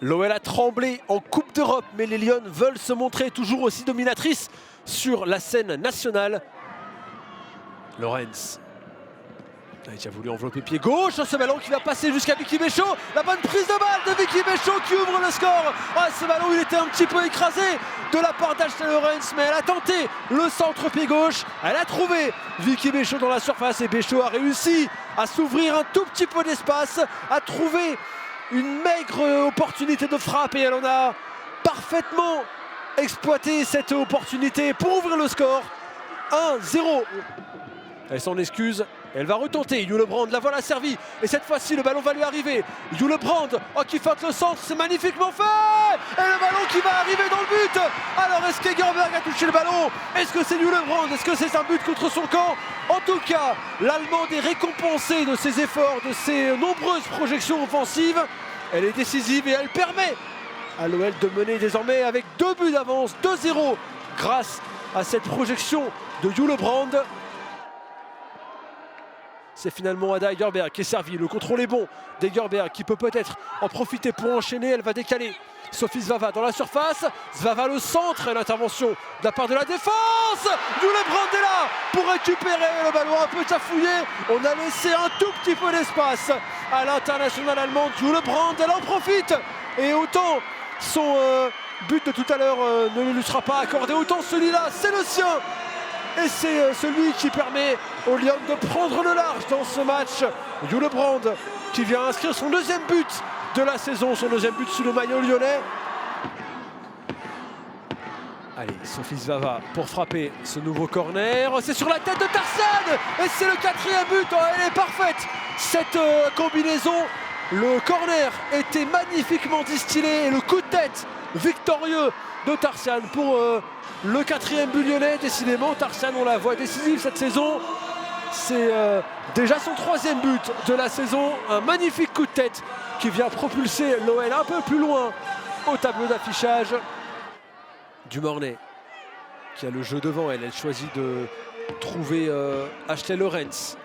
L'OL a tremblé en Coupe d'Europe, mais les Lions veulent se montrer toujours aussi dominatrices sur la scène nationale. Lorenz a déjà voulu envelopper pied gauche, ce ballon qui va passer jusqu'à Vicky Béchot. La bonne prise de balle de Vicky Béchot qui ouvre le score. Ah, ce ballon il était un petit peu écrasé de la part d'Ashley Lorenz, mais elle a tenté le centre pied gauche. Elle a trouvé Vicky Béchot dans la surface et Béchot a réussi à s'ouvrir un tout petit peu d'espace, à trouver une maigre opportunité de frappe et elle en a parfaitement exploité cette opportunité pour ouvrir le score. 1-0. Elle s'en excuse, elle va retenter. Julebrand, la voilà servie. Et cette fois-ci, le ballon va lui arriver. Julebrand, oh, qui flotte le centre, c'est magnifiquement fait. Et le ballon qui va arriver dans le but. Alors, est-ce qu'Egerberg a touché le ballon? Est-ce que c'est Julebrand? Est-ce que c'est un but contre son camp? En tout cas, l'Allemande est récompensée de ses efforts, de ses nombreuses projections offensives. Elle est décisive et elle permet à l'OL de mener désormais avec 2 buts d'avance, 2-0, grâce à cette projection de Julebrand. C'est finalement Ada Egerberg qui est servie. Le contrôle est bon d'Egerberg qui peut peut-être en profiter pour enchaîner. Elle va décaler Sophie Zvava dans la surface. Zvava le centre et l'intervention de la part de la défense. Julebrand est là pour récupérer le ballon un peu chafouillé. On a laissé un tout petit peu d'espace à l'internationale allemande. Julebrand, elle en profite. Et autant son but de tout à l'heure ne lui sera pas accordé, autant celui-là, c'est le sien. Et c'est celui qui permet aux Lions de prendre le large dans ce match. Julebrand qui vient inscrire son 2e but de la saison, son 2e but sous le maillot lyonnais. Allez, Sophie Zvava pour frapper ce nouveau corner. C'est sur la tête de Tarzan et c'est le 4e but. Oh, elle est parfaite cette combinaison. Le corner était magnifiquement distillé et le coup de tête victorieux de Tarzan pour le 4e but lyonnais. Décidément, Tarzan, on la voit décisive cette saison. C'est déjà son 3e but de la saison. Un magnifique coup de tête qui vient propulser l'OL un peu plus loin au tableau d'affichage. Dumornay qui a le jeu devant elle. Elle choisit de trouver Ashley Lorenz.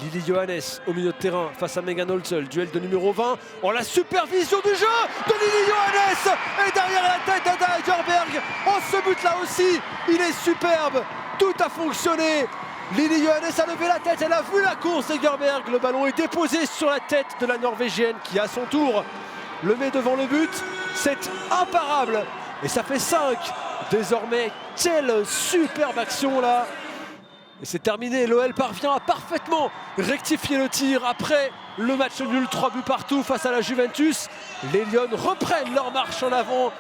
Lily Johannes au milieu de terrain face à Megan Holtzel, duel de numéro 20. Oh, la supervision du jeu de Lily Johannes et derrière la tête d'Ada Egerberg. Oh, ce but là aussi, il est superbe. Tout a fonctionné. Lily Johannes a levé la tête, elle a vu la course Egerberg. Le ballon est déposé sur la tête de la Norvégienne qui à son tour le met devant le but. C'est imparable et ça fait 5 désormais. Quelle superbe action là. Et c'est terminé, l'OL parvient à parfaitement rectifier le tir après le match nul, 3 buts partout face à la Juventus. Les Lions reprennent leur marche en avant.